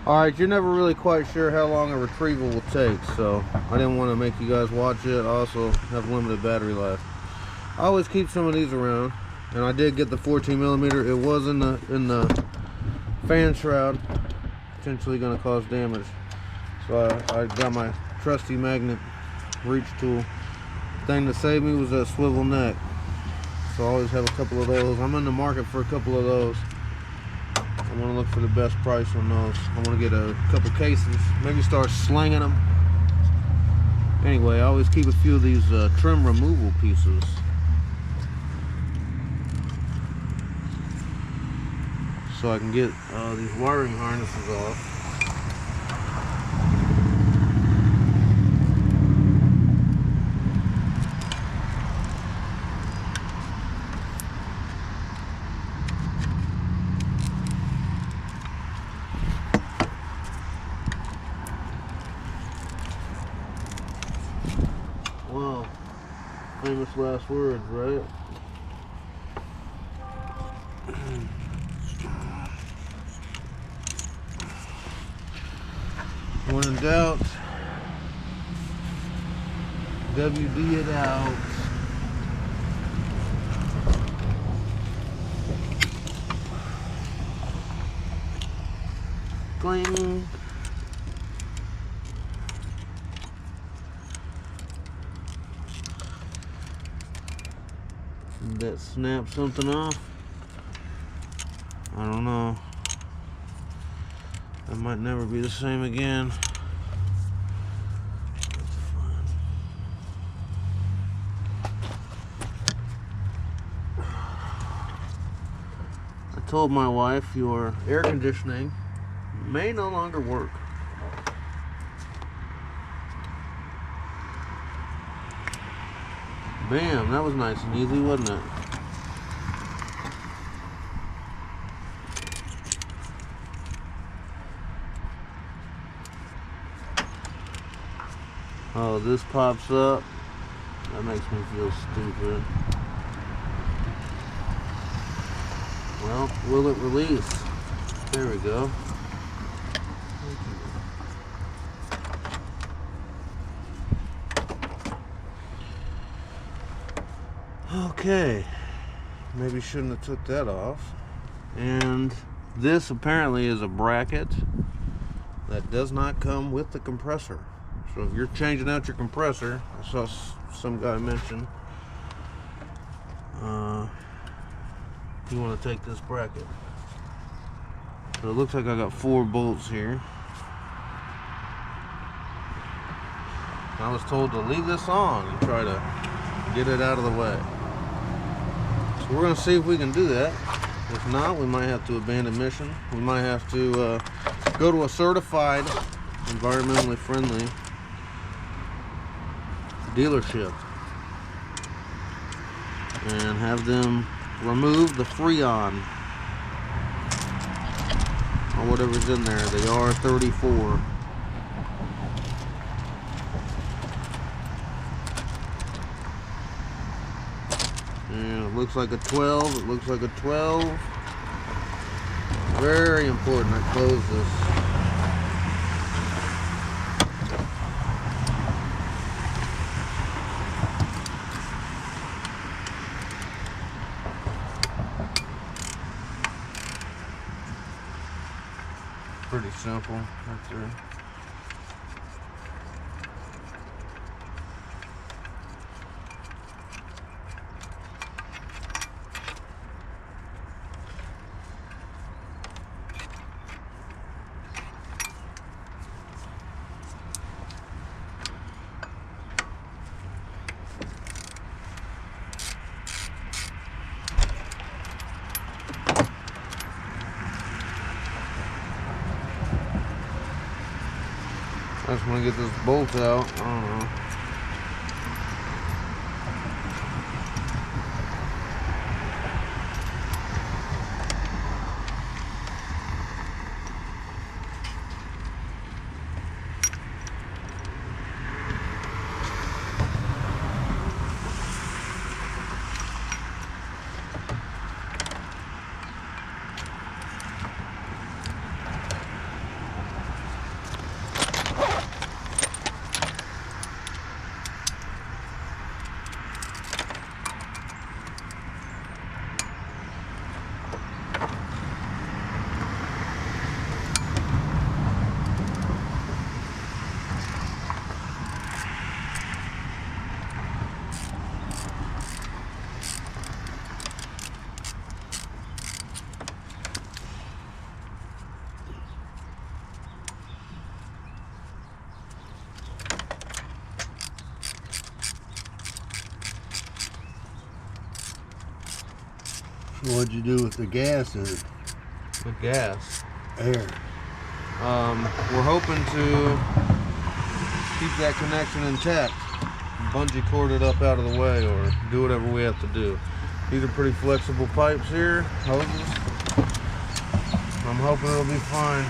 Alright, you're never really quite sure how long a retrieval will take, so I didn't want to make you guys watch it. I also have limited battery life. I always keep some of these around, and I did get the 14mm. It was in the fan shroud, potentially going to cause damage. So I got my trusty magnet reach tool. Thing that saved me was that swivel neck. So I always have a couple of those. I'm in the market for a couple of those. I want to look for the best price on those. I want to get a couple cases, maybe start slinging them. Anyway, I always keep a few of these trim removal pieces. So I can get these wiring harnesses off. Wow, famous last words, right? When in doubt, WD it out. Cling. Did that snap something off? I don't know. That might never be the same again. I told my wife your air conditioning may no longer work. Bam, that was nice and easy, wasn't it? Oh, this pops up. That makes me feel stupid. Well, will it release? There we go. Okay, maybe shouldn't have took that off. And this apparently is a bracket that does not come with the compressor. So if you're changing out your compressor, I saw some guy mention, you want to take this bracket. So it looks like I got 4 bolts here. I was told to leave this on and try to get it out of the way. So we're going to see if we can do that. If not, we might have to abandon mission. We might have to go to a certified, environmentally friendly dealership and have them remove the Freon or whatever's in there, the R34. And it looks like a 12. It looks like a 12. Very important I close this. Pretty simple right there. I just want to get this bolt out. I don't know. What'd you do with the gas in it? The gas. Air. We're hoping to keep that connection intact. Bungee cord it up out of the way or do whatever we have to do. These are pretty flexible pipes here, hoses. I'm hoping it'll be fine.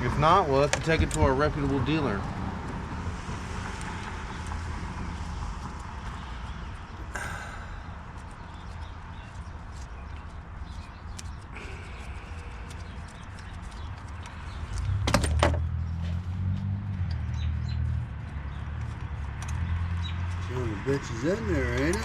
If not, we'll have to take it to a reputable dealer. The bitch is in there, ain't it?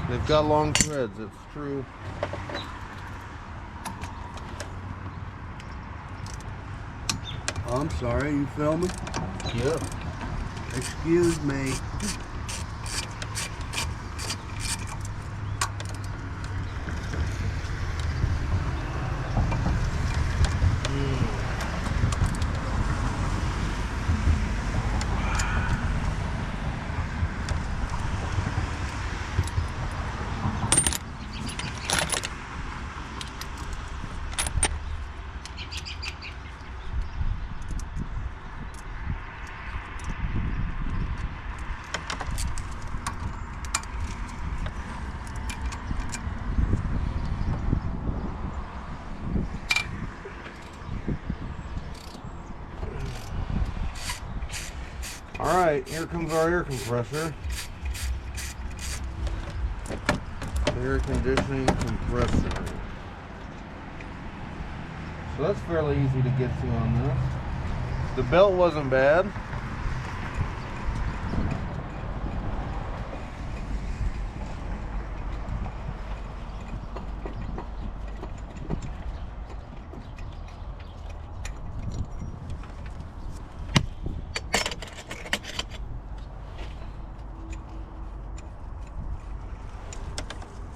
They've got long threads, it's true. Oh, I'm sorry, you filming? Yep. Excuse me. Alright, here comes our air compressor. Air conditioning compressor. So that's fairly easy to get to on this. The belt wasn't bad.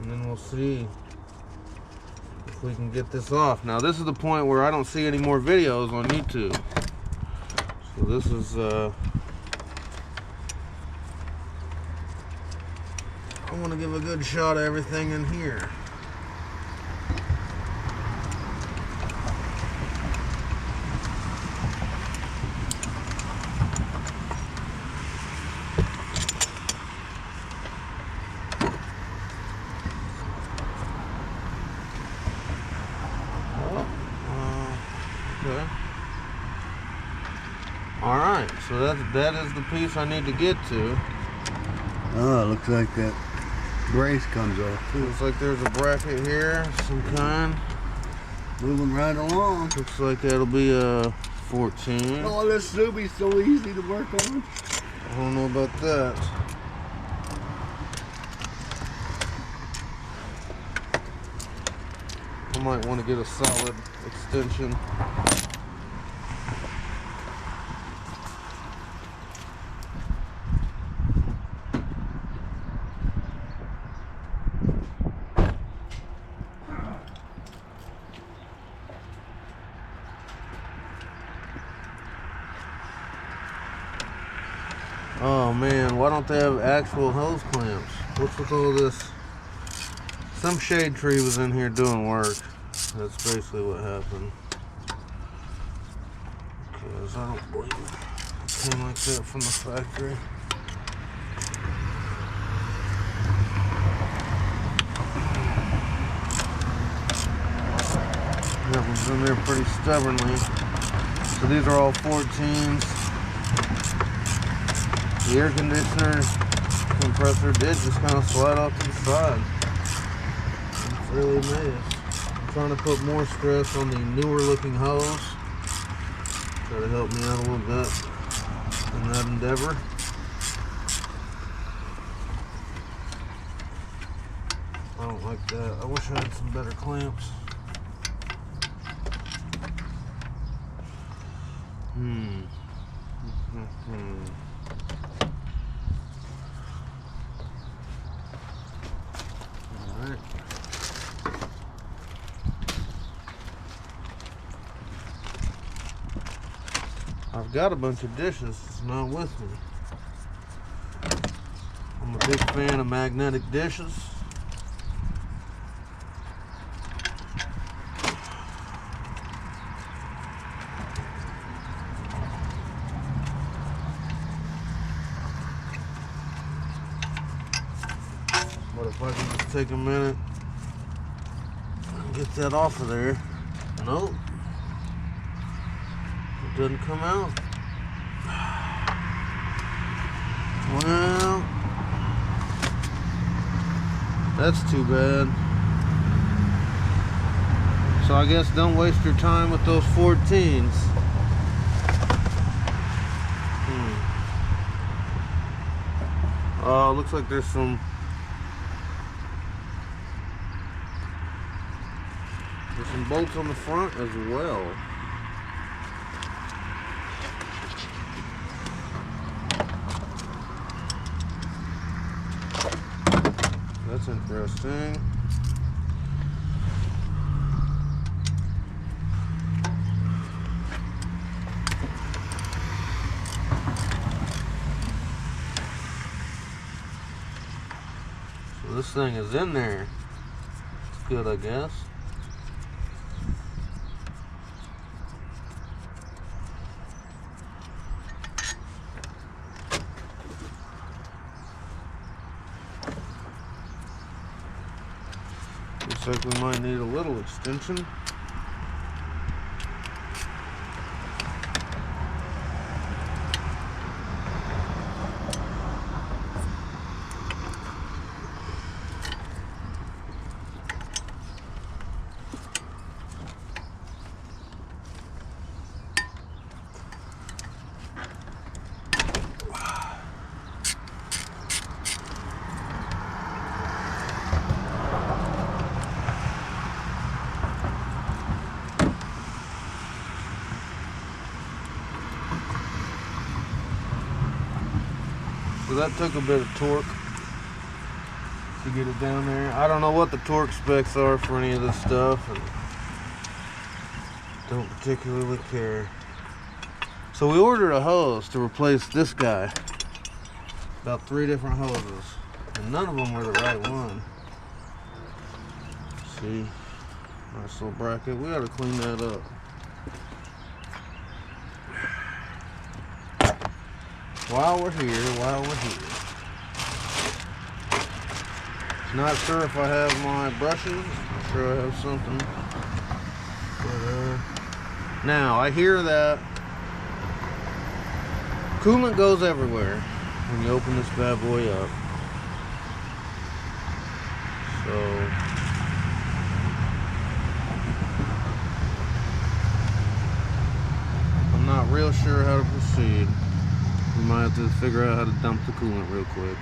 And then we'll see if we can get this off. Now this is the point where I don't see any more videos on YouTube. So this is I want to give a good shot of everything in here. Okay. Alright, so that is the piece I need to get to. Oh, it looks like that brace comes off too. Looks like there's a bracket here, some kind. Moving right along. Looks like that'll be a 14. Oh, this Subi's so easy to work on. I don't know about that. I might want to get a solid extension. Oh man, why don't they have actual hose clamps? What's with all this? Some shade tree was in here doing work. That's basically what happened. Because I don't believe it came like that from the factory. That was in there pretty stubbornly. So these are all 14s. The air conditioner compressor did just kind of slide off to the side. I'm really amazed. I'm trying to put more stress on the newer looking hose. Try to help me out a little bit in that endeavor. I don't like that. I wish I had some better clamps. Alright. I've got a bunch of dishes, it's not with me. I'm gonna Big fan of magnetic dishes. But if I can just take a minute and get that off of there. Nope. It doesn't come out. Well, that's too bad. So I guess don't waste your time with those 14s. Looks like there's some bolts on the front as well. That's interesting. So this thing is in there. It's good, I guess. Looks like we might need a little extension. So that took a bit of torque to get it down there. I don't know what the torque specs are for any of this stuff, and don't particularly care. So we ordered a hose to replace this guy. About 3 different hoses, and none of them were the right one. See, nice little bracket. We gotta clean that up. While we're here. Not sure if I have my brushes. I'm sure I have something. But, now, I hear that coolant goes everywhere when you open this bad boy up. So, I'm not real sure how to proceed. We might have to figure out how to dump the coolant real quick.